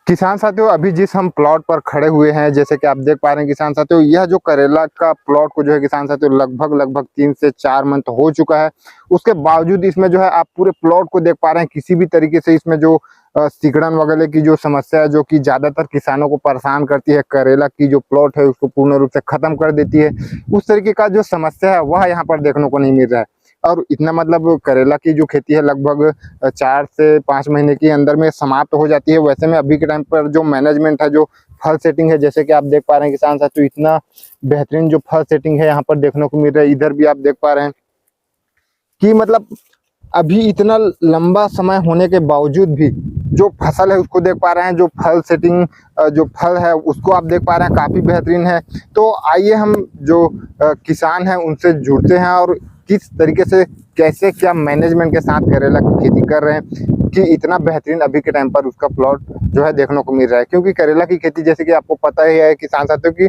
किसान साथियों, अभी जिस हम प्लॉट पर खड़े हुए हैं, जैसे कि आप देख पा रहे हैं किसान साथियों, यह जो करेला का प्लॉट को जो है किसान साथियों लगभग 3 से 4 मंथ हो चुका है। उसके बावजूद इसमें जो है आप पूरे प्लॉट को देख पा रहे हैं, किसी भी तरीके से इसमें जो सिकुड़न वगैरह की जो समस्या है, जो कि ज्यादातर किसानों को परेशान करती है, करेला की जो प्लॉट है उसको पूर्ण रूप से खत्म कर देती है, उस तरीके का जो समस्या है वह यहाँ पर देखने को नहीं मिल रहा है। और इतना मतलब करेला की जो खेती है लगभग 4 से 5 महीने के अंदर में समाप्त हो जाती है। वैसे में अभी के टाइम पर जो मैनेजमेंट है, जो फल सेटिंग है, जैसे कि आप देख पा रहे हैं किसान साथियों, इतना बेहतरीन जो फल सेटिंग है यहाँ पर देखने को मिल रहा है। इधर भी आप देख पा रहे हैं कि मतलब अभी इतना लंबा समय होने के बावजूद भी जो फसल है उसको देख पा रहे हैं, जो फल सेटिंग जो फल है उसको आप देख पा रहे हैं, काफी बेहतरीन है। तो आइए हम जो किसान हैं उनसे जुड़ते हैं और किस तरीके से कैसे क्या मैनेजमेंट के साथ करेला की खेती कर रहे हैं कि इतना बेहतरीन अभी के टाइम पर उसका प्लॉट जो है देखने को मिल रहा है। क्योंकि करेला की खेती जैसे कि आपको पता ही है किसान साथियों की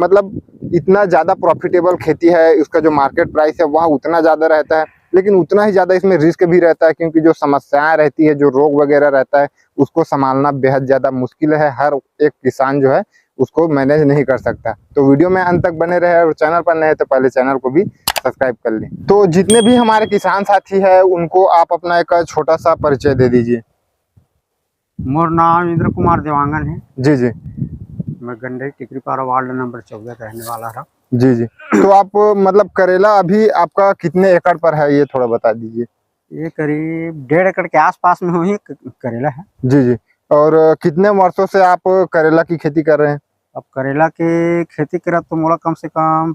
मतलब इतना ज़्यादा प्रॉफिटेबल खेती है, उसका जो मार्केट प्राइस है वह उतना ज़्यादा रहता है, लेकिन उतना ही ज़्यादा इसमें रिस्क भी रहता है, क्योंकि जो समस्याएं रहती है, जो रोग वगैरह रहता है, उसको संभालना बेहद ज़्यादा मुश्किल है। हर एक किसान जो है उसको मैनेज नहीं कर सकता। तो वीडियो में अंत तक बने रहे और चैनल पर नए हैं तो पहले चैनल को भी सब्सक्राइब कर लें। तो जितने भी हमारे किसान साथी हैं उनको आप अपना एक छोटा सा परिचय दे दीजिए। मोर नाम इंद्र कुमार देवांगन है। जी जी। मैं गंडई टिकरीपारा वार्ड नंबर 14 रहने वाला रहा। जी जी। तो आप मतलब करेला अभी आपका कितने एकड़ पर है ये थोड़ा बता दीजिए। ये करीब 1.5 एकड़ के आसपास में ही करेला है। जी जी। और कितने वर्षों से आप करेला की खेती कर रहे हैं? अब करेला की खेती करत तो मोला कम से कम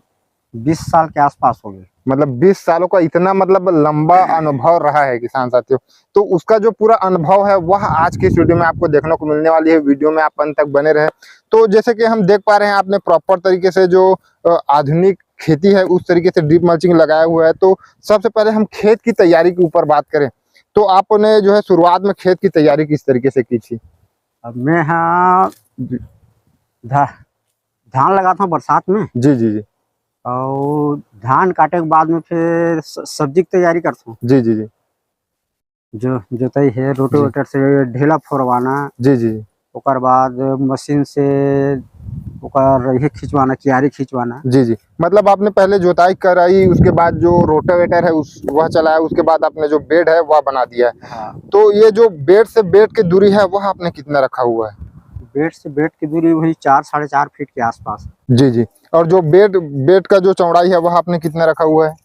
20 साल के आसपास हो गए। मतलब 20 सालों का इतना मतलब लंबा अनुभव रहा है किसान साथियों। तो उसका जो पूरा अनुभव है वह आज की इस वीडियो में आपको देखने को मिलने वाली है। वीडियो में आप अंत तक बने रहे। तो जैसे कि हम देख पा रहे हैं आपने प्रॉपर तरीके से जो आधुनिक खेती है उस तरीके से ड्रिप मल्चिंग लगाया हुआ है। तो सबसे पहले हम खेत की तैयारी के ऊपर बात करें तो आपने जो है शुरुआत में खेत की तैयारी किस तरीके से की थी? अब मैं हाँ धा, धान लगा था बरसात में। जी जी जी। और धान काटे के बाद में फिर सब्जी की तैयारी करता हूँ। जी जी जी। जो जोताई है रोटावेटर से ढेला फोरवाना। जी जी जी। ओकर बाद मशीन से ओकर ये खिंचवाना, क्यारी खिंचवाना। जी जी। मतलब आपने पहले जोताई कराई, उसके बाद जो रोटावेटर है उस वह चलाया, उसके बाद आपने जो बेड है वह बना दिया है। हाँ। तो ये जो बेड से बेड की दूरी है वह आपने कितना रखा हुआ है? बेड से बेड की दूरी वही 4-4.5 फीट के आसपास। जी जी। और जो बेड बेड का जो चौड़ाई है वह आपने कितना रखा हुआ है?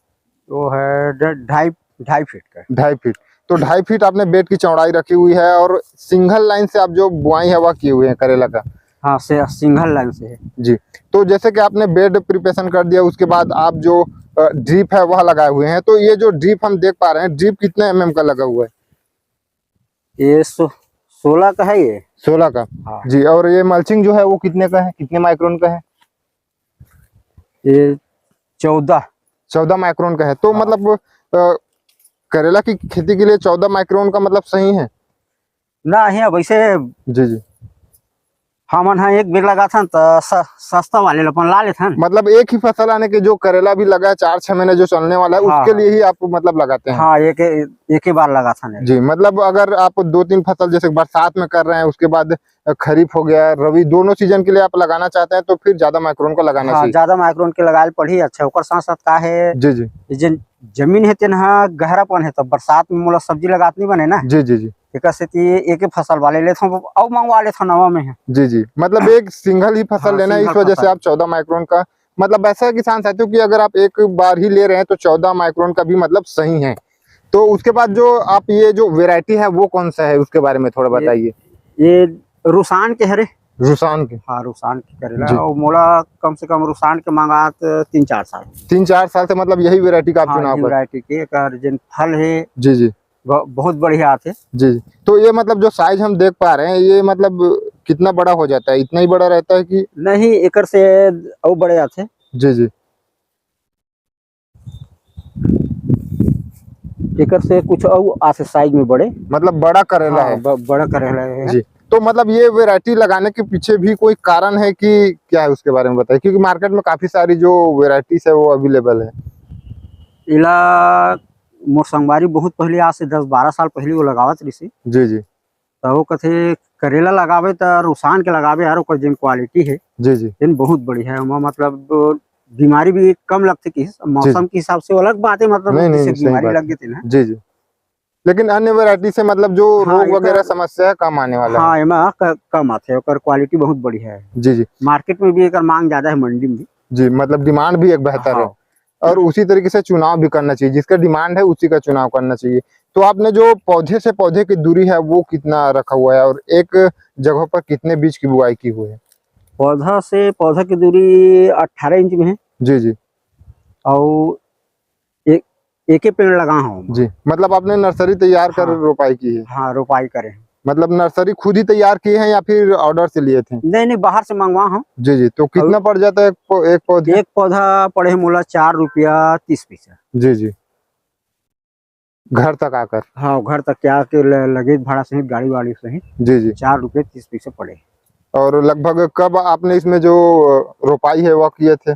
वो है 2.5 फीट का। 2.5 फीट। तो 2.5 फीट आपने बेड की चौड़ाई रखी हुई है और सिंगल लाइन से आप जो बुआई है वह किए हुए हैं करेला का? हाँ, से सिंगल लाइन से है। जी। तो जैसे कि आपने बेड प्रिपरेशन कर दिया, उसके बाद आप जो ड्रिप है वह लगाए हुए हैं। तो ये जो ड्रिप हम देख पा रहे हैं, ड्रिप कितने एमएम का लगा हुआ है? ये 16 का है ये। 16 का। हाँ। जी। और ये मल्चिंग जो है वो कितने का है, कितने माइक्रोन का है? ये 14 माइक्रोन का है। तो हाँ। मतलब करेला की खेती के लिए 14 माइक्रोन का मतलब सही है ना है वैसे। जी जी। हमन हाँ एक बेर लगा था तो सस्ता वाले अपन ला लेते हैं। मतलब एक ही फसल आने के जो करेला भी लगा है 4-6 महीने जो चलने वाला है, हाँ, उसके लिए ही आप मतलब लगाते हैं? हाँ, एक ही बार लगा था। जी। मतलब अगर आप 2-3 फसल जैसे बरसात में कर रहे हैं, उसके बाद खरीफ हो गया, रवि, दोनों सीजन के लिए आप लगाना चाहते हैं तो फिर ज्यादा माइक्रोन का लगाना हाँ, चाहिए। ज्यादा माइक्रोन के लगाए पड़ी अच्छा। ओकर साथ साथ का है जी जी। जमीन है तेन गहरापन है तो बरसात में मोला सब्जी लगात नहीं बने ना। जी जी जी। एक से एक ही फसल वाले लेते हैं और मंगवा लेते हैं नवा में है। जी जी। मतलब एक सिंगल ही फसल हाँ, लेना है, इस वजह से आप 14 माइक्रोन का मतलब ऐसा है किसान साथियों कि अगर आप एक बार ही ले रहे हैं तो 14 माइक्रोन का भी मतलब सही है। तो उसके बाद जो आप ये जो वेराइटी है वो कौन सा है, उसके बारे में थोड़ा बताइए। ये रुसान के हरे। रुसान के। हाँ, रुसान की करेला और मोला कम से कम रुसान के मंगात 3-4 साल। 3-4 साल से मतलब यही वेराइटी का आप हाँ, चुनाव कर? वैरायटी के एकर जिन फल है जी जी। बहुत बढ़िया आते। जी जी। तो ये मतलब जो साइज हम देख पा रहे हैं ये मतलब कितना बड़ा हो जाता है, इतना ही बड़ा रहता है कि नहीं एकर से और बड़े आते? जी जी। एकर से कुछ और आते साइज में बड़े। मतलब बड़ा करेला हाँ, है। बड़ा करेला है जी। तो मतलब ये वैरायटी लगाने के पीछे भी कोई कारण है कि क्या है, उसके बारे में बताइए, क्योंकि मार्केट में काफी सारी जो वैरायटीज है वो अवेलेबल है। इला मोर संगवारी बहुत पहले आज से 10-12 साल पहले वो लगावत रही। जी जी। तो वो कथे करेला लगावे तो रुसान के लगावे यार, ओकर जिन क्वालिटी है जी जी जिन बहुत बढ़िया है। ओमा मतलब बीमारी भी कम लगती थी, मौसम के हिसाब से वो अलग बात है, मतलब नहीं नहीं जैसे सही बीमारी बात लग है। गई थी ना। जी जी लेकिन अन्य वैरायटी से मतलब जो हाँ, रोग ये वगैरह तो समस्या है कम आने वाला है। हाँ, एमा कम आते है, ओकर क्वालिटी बहुत बढ़िया है। जी जी मार्केट में भी एकर मांग ज्यादा है, मंडी में भी। जी मतलब डिमांड भी एक बेहतर है हाँ और उसी तरीके से चुनाव भी करना चाहिए, जिसका डिमांड है उसी का चुनाव करना चाहिए। तो आपने जो पौधे से पौधे की दूरी है वो कितना रखा हुआ है और एक जगह पर कितने बीज की बुआई की हुई है? पौधा से पौधा की दूरी 18 इंच में है, जी जी और एक एक ही पेड़ लगा हूँ। जी मतलब आपने नर्सरी तैयार कर हाँ रोपाई की है? हाँ, रोपाई करे हैं। मतलब नर्सरी खुद ही तैयार की है या फिर ऑर्डर से लिए थे? नहीं नहीं, बाहर से मंगवा हूँ। जी जी तो कितना पड़ जाता है एक पौधे? एक पौधा पड़े है मोला 4 रुपया 30 पैसा। जी जी घर तक आकर? हाँ, घर तक क्या के लगेज भाड़ा सहित, गाड़ी वाड़ी सहित जी जी 4 रुपये 30 पैसे पड़े। और लगभग कब आपने इसमें जो रोपाई है वह किए थे?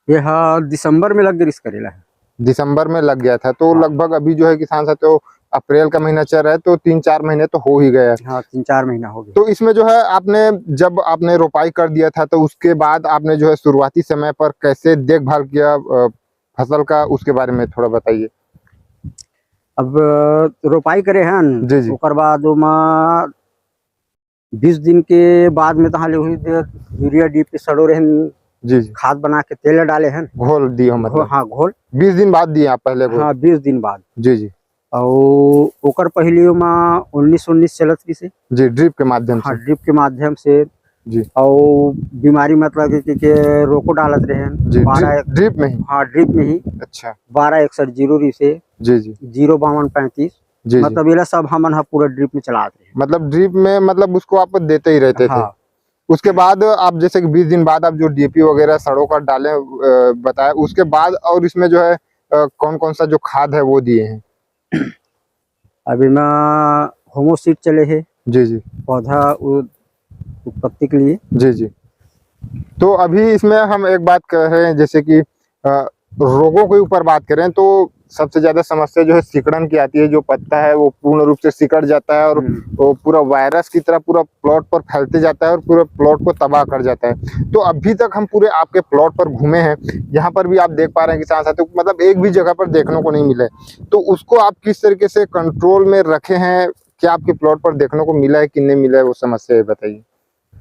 ये हाँ, दिसंबर में लग गई इस करेला है। दिसंबर में लग गया था तो हाँ लगभग अभी जो है किसान साथ तो अप्रैल का महीना चल रहा है तो 3-4 महीने तो हो ही गया है। हाँ, 3-4 महीना हो गया। तो इसमें जो है आपने जब आपने रोपाई कर दिया था तो उसके बाद आपने जो है शुरुआती समय पर कैसे देखभाल किया फसल का, उसके बारे में थोड़ा बताइए। अब रोपाई करे हैं, जी जी ओकर बाद ओमा 20 दिन के बाद में तहां ले हुई यूरिया डीपी सड़ो रहन, जी जी खाद बना के तेल डाले हैं। घोल दियो मतलब? हाँ, घोल। 20 दिन बाद दिए आप पहले घोल? हाँ, 20 दिन बाद। जी जी और ओकर पहले ओमा 19 चलत रही से। जी ड्रिप के माध्यम हाँ, से? ड्रिप के माध्यम से। जी और बीमारी मतलब के रोको डालत रहे हैं जी 12। ड्रिप में ही? हाँ, ड्रिप में ही। अच्छा 1261 0 से जी जी 05235, जी जी मतलब ये सब हमन पूरा ड्रिप में चलाते रहे। मतलब ड्रिप में मतलब उसको आप देते ही रहते थे? हाँ उसके बाद आप जैसे कि 20 दिन बाद आप जो डीएपी वगैरह सड़ों का डाले बताया, उसके बाद और इसमें जो है कौन कौन सा जो खाद है वो दिए हैं? अभी में होमोसीड चले है, जी जी पौधा उत्पत्ति के लिए। जी जी तो अभी इसमें हम एक बात कर रहे हैं, जैसे कि रोगों के ऊपर बात करें तो सबसे ज्यादा समस्या जो है सिकुड़न की आती है। जो पत्ता है वो पूर्ण रूप से सिकुड़ जाता है और वो पूरा वायरस की तरह पूरा प्लॉट पर फैलते जाता है और पूरे प्लॉट को तबाह कर जाता है। तो अभी तक हम पूरे आपके प्लॉट पर घूमे हैं, यहाँ पर भी आप देख पा रहे हैं किसान साथियों, मतलब एक भी जगह पर देखने को नहीं मिले। तो उसको आप किस तरीके से कंट्रोल में रखे हैं? क्या आपके प्लॉट पर देखने को मिला है कि नहीं मिला है, वो समस्या है बताइए।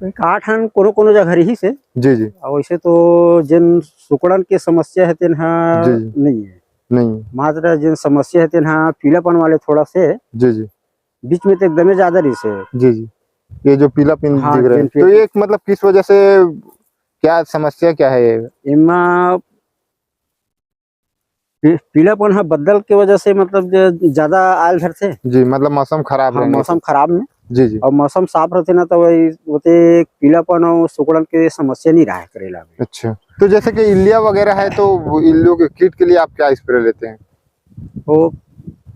एक 8 हन कोनो जगह ही से। जी जी और वैसे तो जिन सुकड़न के समस्या है तेन जी जी नहीं है। नहीं मात्र जिन समस्या है तेन पीलापन वाले थोड़ा से जी जी बीच में तो एकदम ज्यादा रही से। जी जी ये जो पीला पिन हाँ, दिख रहा है तो ये मतलब किस वजह से, क्या समस्या क्या है ये? इमा पीलापन है बदल के वजह से, मतलब ज्यादा आयल धर से। जी मतलब मौसम खराब हाँ, रहने मौसम से? खराब में। जी जी और मौसम साफ रहते ना तो वही होते पीलापन और सुकड़न के समस्या नहीं रहा है करेला में। अच्छा तो जैसे कि इल्लिया वगैरह है तो वो इल्लियों के कीट के लिए आप क्या स्प्रे लेते हैं? वो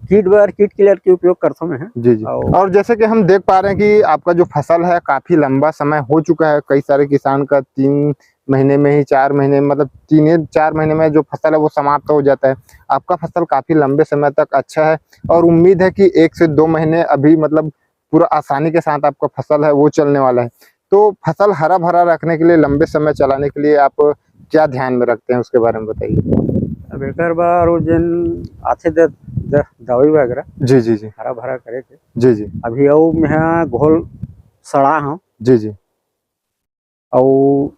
कीट किलर के उपयोग करता हूँ मैं। जी जी और जैसे कि हम देख पा रहे हैं कि आपका जो फसल है काफी लंबा समय हो चुका है। कई सारे किसान का 3 महीने में ही, 4 महीने मतलब 3-4 महीने में जो फसल है वो समाप्त हो जाता है। आपका फसल काफी लंबे समय तक अच्छा है और उम्मीद है कि 1 से 2 महीने अभी मतलब पूरा आसानी के साथ आपका फसल है वो चलने वाला है। तो फसल हरा भरा रखने के लिए, लंबे समय चलाने के लिए आप क्या ध्यान में रखते हैं, उसके बारे में बताइए। अब एक बार वो जिन आथे दवाई वगैरह जी जी जी हरा भरा करे थे। जी जी अभी और मैं घोल सड़ा हूँ। जी जी और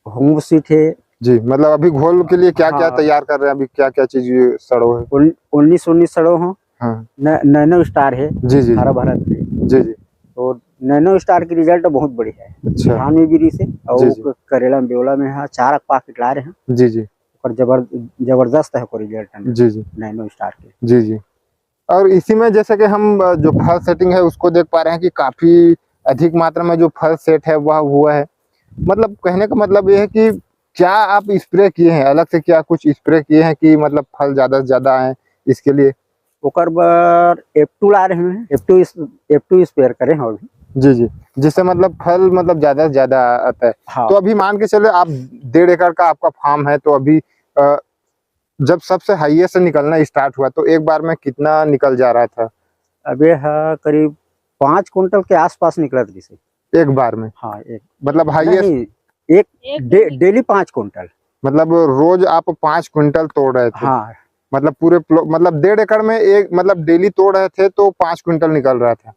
होम सीट है। जी मतलब अभी घोल के लिए क्या क्या हाँ, तैयार कर रहे हैं? अभी क्या क्या चीज सड़ो है? 19 सड़ो हूँ। हाँ नैनो स्टार है जी जी हरा भरा। जी जी तो नैनो स्टार की रिजल्ट बहुत बढ़िया है। अच्छा धान में भी रही से जी जी और करेला में बेवला में है 4 पाकिट ला रहे हैं। जी जी और जबरदस्त है रिजल्ट जी जी नैनो स्टार के। जी जी और इसी में जैसे कि हम जो फल सेटिंग है उसको देख पा रहे हैं कि काफी अधिक मात्रा में जो फल सेट है वह हुआ है। मतलब कहने का मतलब ये है कि क्या आप स्प्रे किए हैं अलग से, क्या कुछ स्प्रे किए हैं कि मतलब फल ज्यादा से ज्यादा आए इसके लिए? ओकर बार F2 ला रहे हैं। F2 स्प्रे करे हैं अभी। जी जी जिससे मतलब फल मतलब ज्यादा से ज्यादा आता है। हाँ। तो अभी मान के चले आप 1.5 एकड़ का आपका फार्म है, तो अभी जब सबसे हाईएस्ट निकलना स्टार्ट हुआ तो एक बार में कितना निकल जा रहा था? अबे है करीब 5 क्विंटल के आसपास निकला था इसे। एक बार में? हाँ एक मतलब हाईएस्ट? नहीं, एक डेली 5 क्विंटल। मतलब रोज आप 5 क्विंटल तोड़ रहे थे? हाँ मतलब पूरे मतलब 1.5 एकड़ में एक मतलब डेली तोड़ रहे थे तो 5 क्विंटल निकल रहा था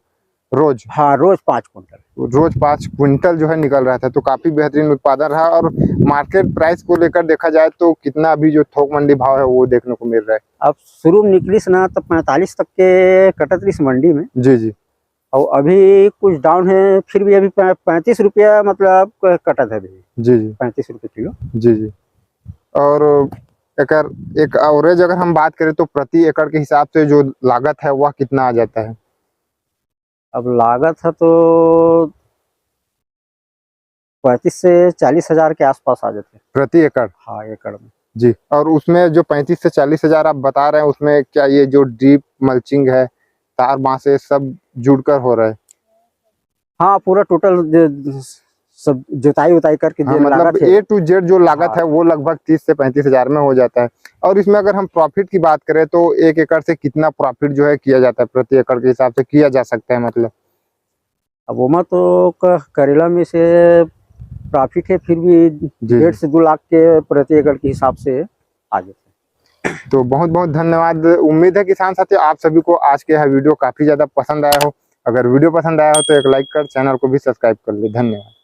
रोज? हाँ रोज 5 क्विंटल। रोज 5 क्विंटल जो है निकल रहा था, तो काफी बेहतरीन उत्पादन रहा। और मार्केट प्राइस को लेकर देखा जाए तो कितना अभी जो थोक मंडी भाव है वो देखने को मिल रहा है? अब शुरू में निकली ना तो 45 तक के कटत रही मंडी में। जी जी। और अभी कुछ डाउन है, फिर भी अभी 35 रुपया मतलब कटत है अभी। जी जी। 35 रुपये किलो। जी जी। और एक एवरेज अगर हम बात करें तो प्रति एकड़ के हिसाब से जो लागत है वह कितना आ जाता है? अब लागत है तो 35 से 40 हजार के आसपास आ जाते हैं प्रति एकड़? हाँ एकड़ में। जी। और उसमें जो 35 से 40 हजार आप बता रहे हैं, उसमें क्या ये जो डीप मल्चिंग है, तार बांसे सब जुड़कर हो रहा है? हाँ पूरा टोटल सब जुताई उताई करके हाँ, जो मतलब लागत है। ए टू जेड जो लागत हाँ। है वो लगभग 30 से 35 हजार में हो जाता है। और इसमें अगर हम प्रॉफिट की बात करें तो 1 एकड़ से कितना प्रॉफिट जो है किया जाता है, प्रति एकड़ के हिसाब से किया जा सकता है मतलब? अब वो तो करेला में से प्रॉफिट है फिर भी 1.5 से 2 लाख के प्रति एकड़ के हिसाब से आ जाते हैं। तो बहुत बहुत धन्यवाद। उम्मीद है किसान साथियों आप सभी को आज के यह वीडियो काफी ज्यादा पसंद आया हो। अगर वीडियो पसंद आया हो तो एक लाइक कर चैनल को भी सब्सक्राइब कर ले। धन्यवाद।